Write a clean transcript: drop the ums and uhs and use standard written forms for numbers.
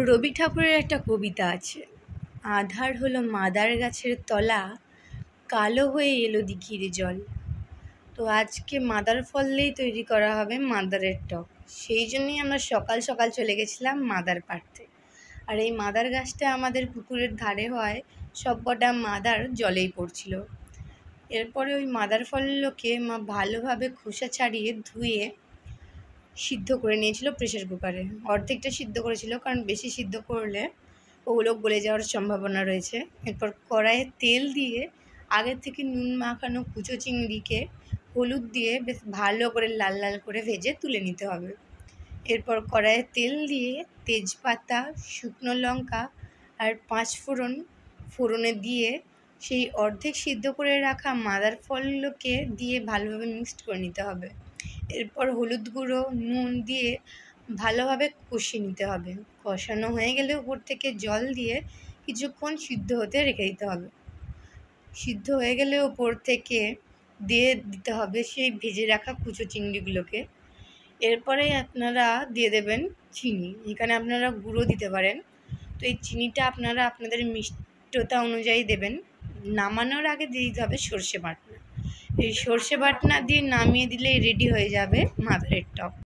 রবি ঠাকুরের একটা কবিতা আছে, আঁধার হলো মাদার গাছের তলা, কালো হয়ে এলো দিঘির জল। তো আজকে মাদার ফল দিয়েই তৈরি করা হবে মাদারের টক। সেই জন্যই আমরা সকাল সকাল চলে গেছিলাম মাদার পাড়তে। আর এই মাদার গাছটা আমাদের পুকুরের ধারে হয়, সব কটা মাদার জলেই পড়ছিল। এরপরে ওই মাদার ফলগুলোকে মা ভালোভাবে খোসা ছাড়িয়ে ধুয়ে সিদ্ধ করে নিয়েছিল প্রেসার কুকারে। অর্ধেকটা সিদ্ধ করেছিল, কারণ বেশি সিদ্ধ করলে ওগুলো গলে যাওয়ার সম্ভাবনা রয়েছে। এরপর কড়াইয়ে তেল দিয়ে আগের থেকে নুন মাখানো কুচো চিংড়িকে হলুদ দিয়ে বেশ ভালো করে লাল লাল করে ভেজে তুলে নিতে হবে। এরপর কড়াইয়ে তেল দিয়ে তেজপাতা, শুকনো লঙ্কা আর 5 ফোড়নে দিয়ে সেই অর্ধেক সিদ্ধ করে রাখা মাদার ফলগুলোকে দিয়ে ভালোভাবে মিক্সড করে নিতে হবে। এরপর হলুদ গুঁড়ো, নুন দিয়ে ভালোভাবে কষিয়ে নিতে হবে। কষানো হয়ে গেলে উপর থেকে জল দিয়ে কিছুক্ষণ সিদ্ধ হতে রেখে দিতে হবে। সিদ্ধ হয়ে গেলে উপর থেকে দিয়ে দিতে হবে সেই ভেজে রাখা কুচো চিংড়িগুলোকে। এরপরে আপনারা দিয়ে দেবেন চিনি। এখানে আপনারা গুঁড়ো দিতে পারেন। তো এই চিনিটা আপনারা আপনাদের মিষ্টতা অনুযায়ী দেবেন। নামানোর আগে দিয়ে দিতে হবে সর্ষে বাটনা। এই সর্ষে বাটনা দিয়ে নামিয়ে দিলেই রেডি হয়ে যাবে মাদারের টক।